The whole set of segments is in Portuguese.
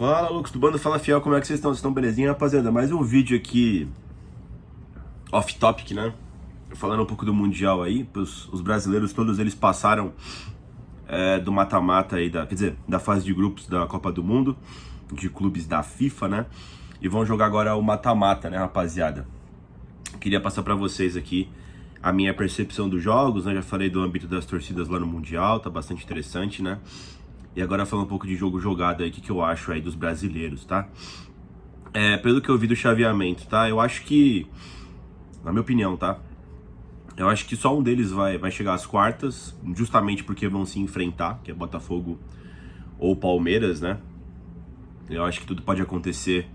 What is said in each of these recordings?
Fala, Lucas do Bando, fala fiel, como é que vocês estão? Vocês estão belezinha, rapaziada? Mais um vídeo aqui off-topic, né? Falando um pouco do Mundial aí. Os brasileiros, todos eles passaram do mata-mata aí, quer dizer, da fase de grupos da Copa do Mundo, de clubes da FIFA, né? E vão jogar agora o mata-mata, né, rapaziada? Queria passar pra vocês aqui a minha percepção dos jogos, né? Já falei do âmbito das torcidas lá no Mundial, tá bastante interessante, né? E agora falando um pouco de jogo jogado aí, o que eu acho aí dos brasileiros, tá? Pelo que eu vi do chaveamento, tá? Eu acho que, na minha opinião, tá? Eu acho que só um deles vai chegar às quartas, justamente porque vão se enfrentar, que é Botafogo ou Palmeiras, né? Eu acho que tudo pode acontecer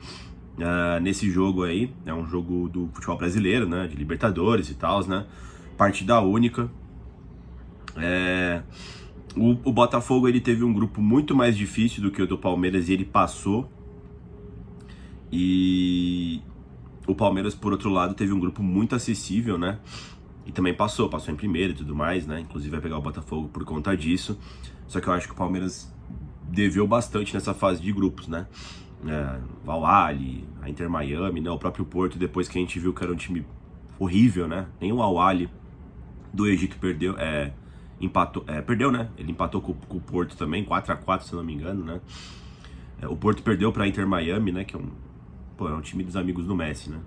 nesse jogo aí. É um jogo do futebol brasileiro, né? De Libertadores e tal, né? Partida única. O Botafogo, ele teve um grupo muito mais difícil do que o do Palmeiras e ele passou. E o Palmeiras, por outro lado, teve um grupo muito acessível, né? E também passou em primeiro e tudo mais, né? Inclusive vai pegar o Botafogo por conta disso. Só que eu acho que o Palmeiras deveu bastante nessa fase de grupos, né? O Al-Ahly, a Inter Miami, né? O próprio Porto, depois que a gente viu que era um time horrível, né? Nem o Al-Ahly do Egito perdeu, perdeu, né? Ele empatou com o Porto também, 4-4, se não me engano, né? O Porto perdeu para a Inter Miami, né? Que é um time dos amigos do Messi, né?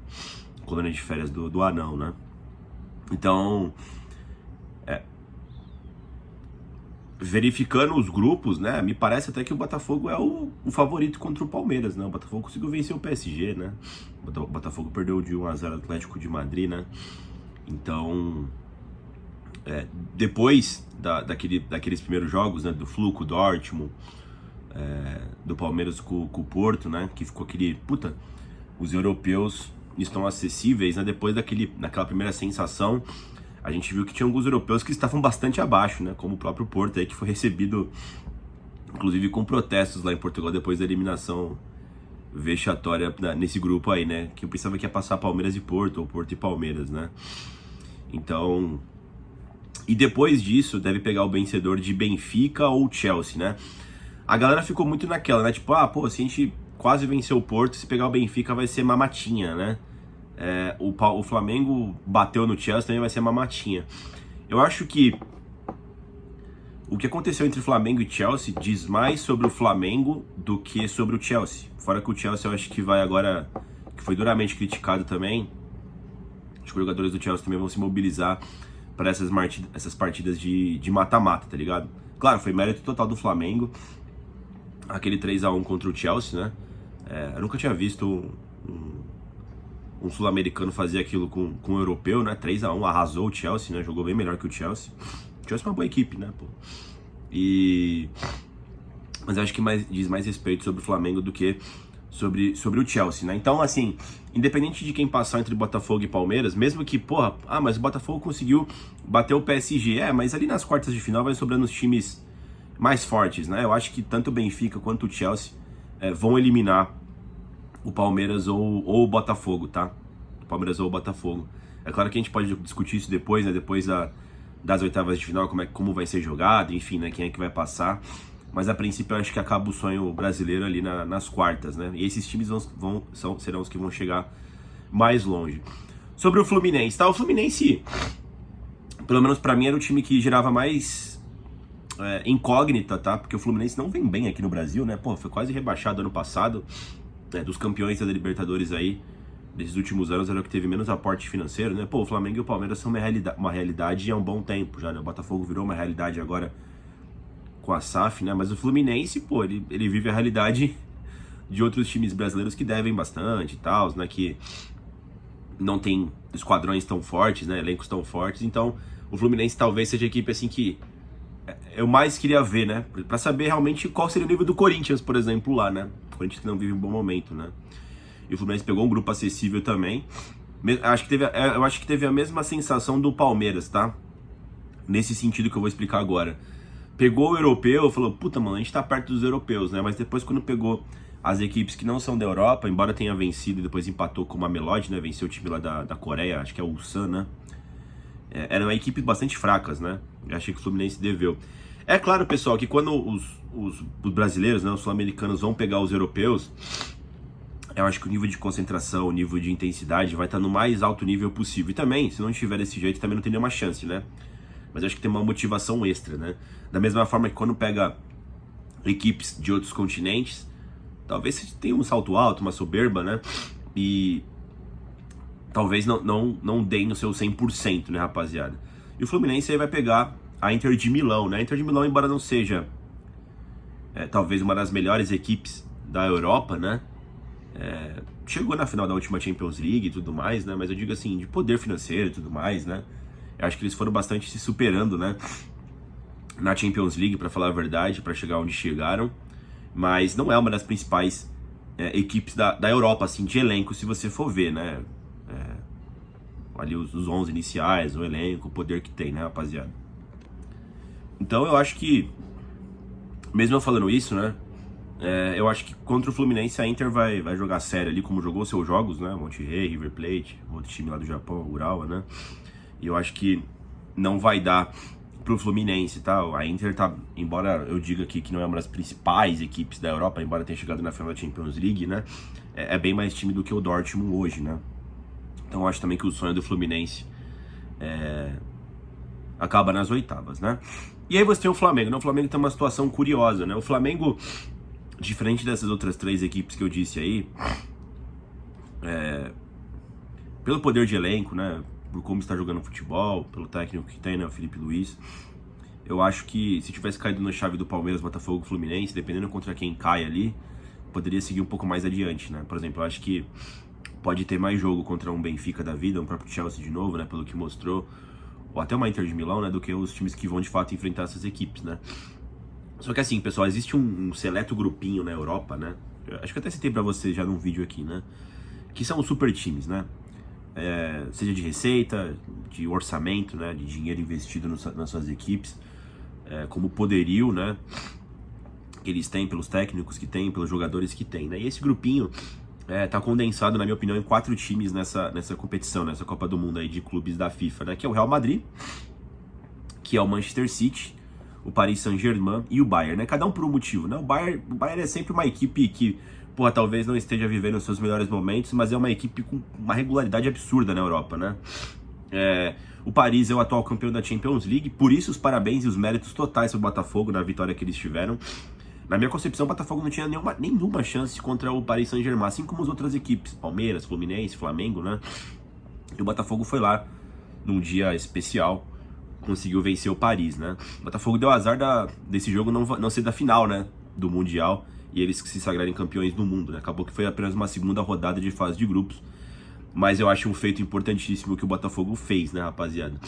Colônia de férias do Anão, né? Então, verificando os grupos, né? Me parece até que o Botafogo é o favorito contra o Palmeiras, né? O Botafogo conseguiu vencer o PSG, né? O Botafogo perdeu de 1-0 Atlético de Madrid, né? Então, depois daqueles primeiros jogos, né? Do Flu com o Dortmund, do Palmeiras com o Porto, né? Que ficou os europeus estão acessíveis, né? Depois daquela primeira sensação, a gente viu que tinha alguns europeus que estavam bastante abaixo, né? Como o próprio Porto aí, que foi recebido, inclusive, com protestos lá em Portugal depois da eliminação vexatória nesse grupo aí, né? Que eu pensava que ia passar Palmeiras e Porto, ou Porto e Palmeiras, né? Então, e depois disso, deve pegar o vencedor de Benfica ou Chelsea, né? A galera ficou muito naquela, né? Tipo, se a gente quase venceu o Porto, se pegar o Benfica vai ser mamatinha, né? O Flamengo bateu no Chelsea, também vai ser mamatinha. Eu acho que o que aconteceu entre Flamengo e Chelsea diz mais sobre o Flamengo do que sobre o Chelsea. Fora que o Chelsea eu acho que vai agora, que foi duramente criticado também, acho que os jogadores do Chelsea também vão se mobilizar para essas partidas de mata-mata, tá ligado? Claro, foi mérito total do Flamengo, aquele 3-1 contra o Chelsea, né? Eu nunca tinha visto um sul-americano fazer aquilo com um europeu, né? 3-1, arrasou o Chelsea, né? Jogou bem melhor que o Chelsea. O Chelsea é uma boa equipe, né, pô? Mas eu acho que diz mais respeito sobre o Flamengo do que sobre o Chelsea, né? Então, assim, independente de quem passar entre Botafogo e Palmeiras, mesmo que, mas o Botafogo conseguiu bater o PSG, mas ali nas quartas de final vai sobrando os times mais fortes, né? Eu acho que tanto o Benfica quanto o Chelsea vão eliminar o Palmeiras ou o Botafogo, tá? O Palmeiras ou o Botafogo. É claro que a gente pode discutir isso depois, né? Depois das oitavas de final, como vai ser jogado, enfim, né? Quem é que vai passar. Mas a princípio eu acho que acaba o sonho brasileiro ali nas quartas, né? E esses times serão os que vão chegar mais longe. Sobre o Fluminense, tá? O Fluminense, pelo menos pra mim, era o time que gerava mais incógnita, tá? Porque o Fluminense não vem bem aqui no Brasil, né? Foi quase rebaixado ano passado. Dos campeões da Libertadores aí, desses últimos anos, era o que teve menos aporte financeiro, né? O Flamengo e o Palmeiras são uma realidade há um bom tempo já, né? O Botafogo virou uma realidade agora com a SAF, né? Mas o Fluminense, ele vive a realidade de outros times brasileiros que devem bastante e tal, né? Que não tem esquadrões tão fortes, né? Elencos tão fortes. Então, o Fluminense talvez seja a equipe, assim, que eu mais queria ver, né? Pra saber realmente qual seria o nível do Corinthians, por exemplo, lá, né? O Corinthians que não vive um bom momento, né? E o Fluminense pegou um grupo acessível também. Eu acho que teve a mesma sensação do Palmeiras, tá? Nesse sentido que eu vou explicar agora. Pegou o europeu, falou, mano, a gente tá perto dos europeus, né? Mas depois quando pegou as equipes que não são da Europa, embora tenha vencido e depois empatou com o Mamelodi, né? Venceu o time lá da Coreia, acho que é o Ulsan, né? Eram equipes bastante fracas, né? Eu achei que o Fluminense deveu. É claro, pessoal, que quando os brasileiros, né, os sul-americanos vão pegar os europeus, eu acho que o nível de concentração, o nível de intensidade vai estar no mais alto nível possível. E também, se não tiver desse jeito, também não tem nenhuma chance, né? Mas eu acho que tem uma motivação extra, né? Da mesma forma que quando pega equipes de outros continentes, talvez você tenha um salto alto, uma soberba, né? E talvez não deem no seu 100%, né, rapaziada? E o Fluminense aí vai pegar a Inter de Milão, né? A Inter de Milão, embora não seja talvez uma das melhores equipes da Europa, né? Chegou na final da última Champions League e tudo mais, né? Mas eu digo assim, de poder financeiro e tudo mais, né? Eu acho que eles foram bastante se superando, né? Na Champions League, pra falar a verdade, pra chegar onde chegaram. Mas não é uma das principais equipes da Europa, assim, de elenco, se você for ver, né? Ali os 11 iniciais, o elenco, o poder que tem, né, rapaziada? Então eu acho que, mesmo eu falando isso, né? Eu acho que contra o Fluminense a Inter vai jogar sério ali, como jogou seus jogos, né? Monterrey, River Plate, outro time lá do Japão, Urawa, né? E eu acho que não vai dar pro Fluminense, tá? A Inter tá, embora eu diga aqui que não é uma das principais equipes da Europa, embora tenha chegado na final da Champions League, né? É bem mais time do que o Dortmund hoje, né? Então eu acho também que o sonho do Fluminense acaba nas oitavas, né? E aí você tem o Flamengo, né? O Flamengo tem uma situação curiosa, né? O Flamengo, diferente dessas outras três equipes que eu disse aí, pelo poder de elenco, né? Por como está jogando futebol, pelo técnico que tem, né? O Felipe Luiz. Eu acho que se tivesse caído na chave do Palmeiras, Botafogo e Fluminense, dependendo contra quem cai ali, poderia seguir um pouco mais adiante, né? Por exemplo, eu acho que pode ter mais jogo contra um Benfica da vida, um próprio Chelsea de novo, né? Pelo que mostrou, ou até uma Inter de Milão, né? Do que os times que vão de fato enfrentar essas equipes, né? Só que assim, pessoal, existe um seleto grupinho na Europa, né? Eu acho que até citei pra vocês já num vídeo aqui, né? Que são os super times, né? Seja de receita, de orçamento, né? De dinheiro investido nas suas equipes, como poderio, né? Que eles têm pelos técnicos que têm, pelos jogadores que têm, né? E esse grupinho tá condensado, na minha opinião, em 4 times nessa competição, nessa Copa do Mundo aí de clubes da FIFA, né? Que é o Real Madrid, que é o Manchester City, o Paris Saint-Germain e o Bayern, né? Cada um por um motivo, né? O Bayern é sempre uma equipe que, porra, talvez não esteja vivendo os seus melhores momentos, mas é uma equipe com uma regularidade absurda na Europa, né? O Paris é o atual campeão da Champions League, por isso os parabéns e os méritos totais pro Botafogo na vitória que eles tiveram. Na minha concepção, o Botafogo não tinha nenhuma chance contra o Paris Saint-Germain, assim como as outras equipes, Palmeiras, Fluminense, Flamengo, né? E o Botafogo foi lá, num dia especial, conseguiu vencer o Paris, né? O Botafogo deu azar desse jogo não ser da final, né? Do Mundial, e eles se sagrarem campeões do mundo, né? Acabou que foi apenas uma segunda rodada de fase de grupos, mas eu acho um feito importantíssimo que o Botafogo fez, né, rapaziada?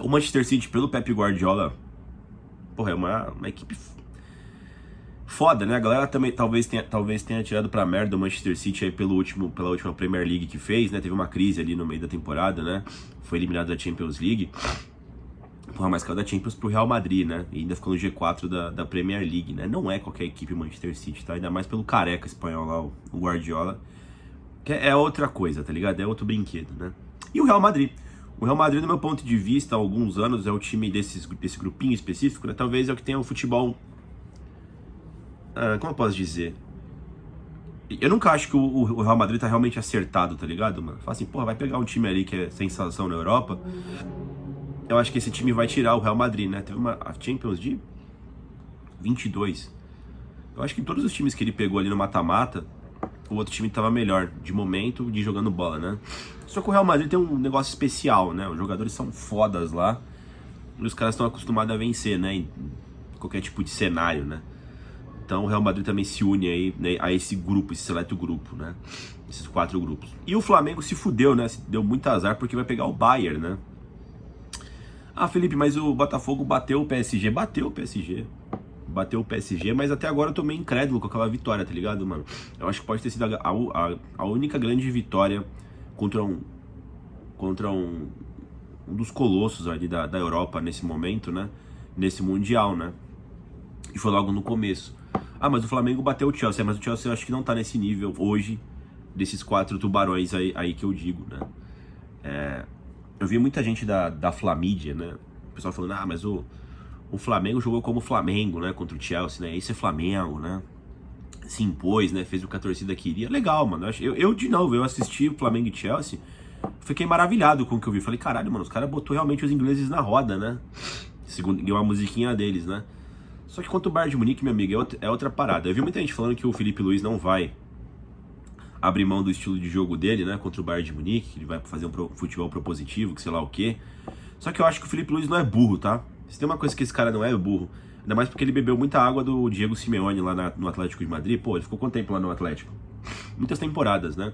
O Manchester City, pelo Pep Guardiola, porra, é uma equipe foda, né? A galera também talvez tenha tirado pra merda o Manchester City aí pela última Premier League que fez, né? Teve uma crise ali no meio da temporada, né? Foi eliminado da Champions League. Porra, mas caiu da Champions pro Real Madrid, né? E ainda ficou no G4 da Premier League, né? Não é qualquer equipe o Manchester City, tá? Ainda mais pelo careca espanhol lá, o Guardiola. Que é outra coisa, tá ligado? É outro brinquedo, né? E o Real Madrid. O Real Madrid, no meu ponto de vista, há alguns anos, é o time desse grupinho específico, né? Talvez é o que tenha o futebol... como eu posso dizer? Eu nunca acho que o Real Madrid tá realmente acertado, tá ligado, mano? Fala assim, porra, vai pegar um time ali que é sensação na Europa. Eu acho que esse time vai tirar o Real Madrid, né? Teve a Champions de 22. Eu acho que todos os times que ele pegou ali no mata-mata, o outro time tava melhor, de momento, de jogando bola, né? Só que o Real Madrid tem um negócio especial, né? Os jogadores são fodas lá, e os caras estão acostumados a vencer, né? Em qualquer tipo de cenário, né? Então o Real Madrid também se une aí, né, a esse grupo, esse seleto grupo, né? Esses 4 grupos. E o Flamengo se fudeu, né? Deu muito azar porque vai pegar o Bayern, né? Ah, Felipe, mas o Botafogo bateu o PSG. Bateu o PSG. Bateu o PSG, mas até agora eu tô meio incrédulo com aquela vitória, tá ligado, mano? Eu acho que pode ter sido a única grande vitória contra um dos colossos ali da Europa nesse momento, né? Nesse Mundial, né? E foi logo no começo. Ah, mas o Flamengo bateu o Chelsea, mas o Chelsea eu acho que não tá nesse nível hoje, desses 4 tubarões aí que eu digo, né? Eu vi muita gente da Flamídia, né? O pessoal falando, ah, mas o o Flamengo jogou como Flamengo, né, contra o Chelsea, né, esse é Flamengo, né, se impôs, né, fez o que a torcida queria, legal, mano, eu de novo, eu assisti o Flamengo e Chelsea, fiquei maravilhado com o que eu vi, falei, caralho, mano, os caras botou realmente os ingleses na roda, né, segundo uma musiquinha deles, né, só que quanto o Bayern de Munique, meu amigo, é outra parada. Eu vi muita gente falando que o Felipe Luiz não vai abrir mão do estilo de jogo dele, né, contra o Bayern de Munique, que ele vai fazer um futebol propositivo, que sei lá o quê. Só que eu acho que o Felipe Luiz não é burro, tá? Se tem uma coisa que esse cara não é burro, ainda mais porque ele bebeu muita água do Diego Simeone lá no Atlético de Madrid. Pô, ele ficou quanto tempo lá no Atlético? Muitas temporadas, né?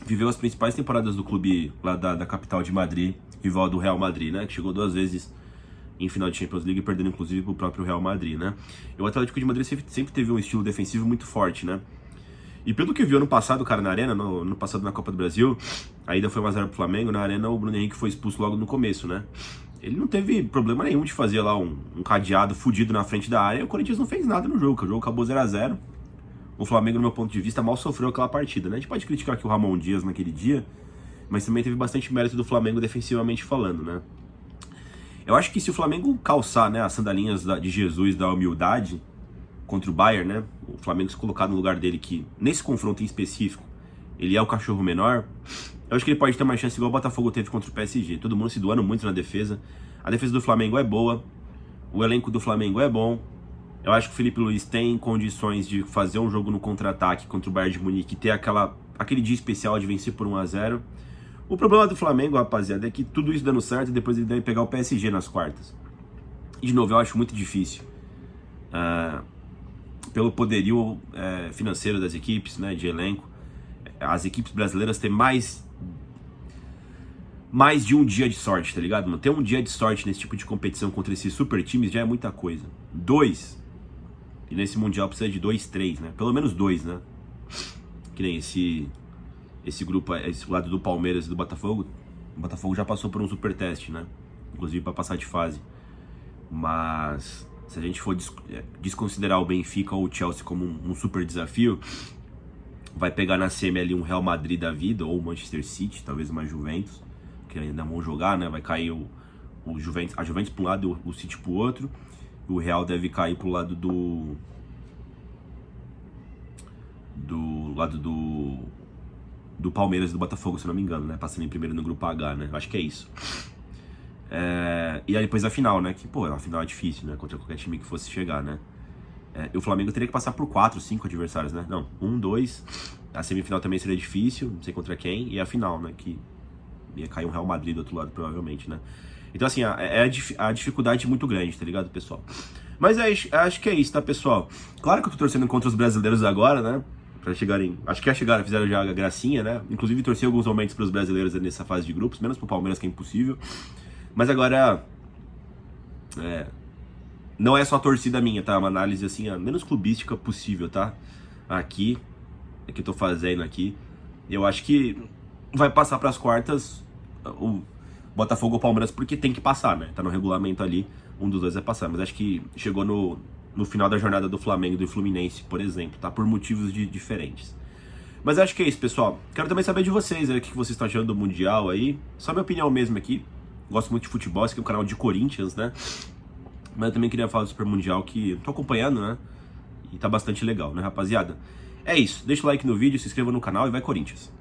Viveu as principais temporadas do clube lá da capital de Madrid, rival do Real Madrid, né, que chegou 2 vezes em final de Champions League, perdendo inclusive pro próprio Real Madrid, né? E o Atlético de Madrid sempre teve um estilo defensivo muito forte, né? E pelo que viu ano passado, cara, na Arena, no passado na Copa do Brasil, a ida foi 1-0 pro Flamengo, na Arena o Bruno Henrique foi expulso logo no começo, né? Ele não teve problema nenhum de fazer lá um cadeado fudido na frente da área, e o Corinthians não fez nada no jogo, o jogo acabou 0-0. O Flamengo, no meu ponto de vista, mal sofreu aquela partida, né? A gente pode criticar aqui o Ramon Dias naquele dia, mas também teve bastante mérito do Flamengo defensivamente falando, né? Eu acho que se o Flamengo calçar, né, as sandalinhas de Jesus da humildade contra o Bayern, né, o Flamengo se colocar no lugar dele, que nesse confronto em específico ele é o cachorro menor, eu acho que ele pode ter mais chance igual o Botafogo teve contra o PSG. Todo mundo se doando muito na defesa. A defesa do Flamengo é boa, o elenco do Flamengo é bom. Eu acho que o Felipe Luiz tem condições de fazer um jogo no contra-ataque contra o Bayern de Munique e ter aquele dia especial de vencer por 1-0. O problema do Flamengo, rapaziada, é que tudo isso dando certo e depois ele deve pegar o PSG nas quartas. E de novo, eu acho muito difícil. Pelo poderio financeiro das equipes, né, de elenco, as equipes brasileiras têm mais de um dia de sorte, tá ligado? Mano? Ter um dia de sorte nesse tipo de competição contra esses super times já é muita coisa. 2. E nesse Mundial precisa de 2, 3, né? Pelo menos 2, né? Que nem esse grupo, esse lado do Palmeiras e do Botafogo. O Botafogo já passou por um super teste, né? Inclusive para passar de fase. Mas se a gente for desconsiderar o Benfica ou o Chelsea como um super desafio, vai pegar na semi ali um Real Madrid da vida, ou o Manchester City, talvez uma Juventus, que ainda vão jogar, né? Vai cair a Juventus para um lado e o City para o outro. O Real deve cair pro lado do Palmeiras e do Botafogo, se não me engano, né? Passando em primeiro no grupo H, né? Acho que é isso. E aí depois a final, né? Que, pô, a final é difícil, né? Contra qualquer time que fosse chegar, né? E o Flamengo teria que passar por 4, 5 adversários, né? Não, 1, 2. A semifinal também seria difícil, não sei contra quem. E a final, né? Que ia cair um Real Madrid do outro lado, provavelmente, né? Então, assim, a dificuldade muito grande, tá ligado, pessoal? Mas acho que é isso, tá, pessoal? Claro que eu tô torcendo contra os brasileiros agora, né? Pra chegarem... Acho que fizeram já a gracinha, né? Inclusive, torci alguns momentos pros brasileiros nessa fase de grupos, menos pro Palmeiras, que é impossível. Mas agora... não é só torcida minha, tá? É uma análise, assim, a menos clubística possível, tá? Aqui, que eu tô fazendo aqui. Eu acho que vai passar pras quartas o Botafogo ou Palmeiras, porque tem que passar, né? Tá no regulamento ali, um dos dois vai passar. Mas acho que chegou no final da jornada do Flamengo e do Fluminense, por exemplo, tá? Por motivos diferentes. Mas acho que é isso, pessoal. Quero também saber de vocês, o que vocês estão achando do Mundial aí. Só minha opinião mesmo aqui. Gosto muito de futebol, esse aqui é um canal de Corinthians, né? Mas eu também queria falar do Super Mundial, que tô acompanhando, né? E tá bastante legal, né, rapaziada? É isso. Deixa o like no vídeo, se inscreva no canal e vai Corinthians!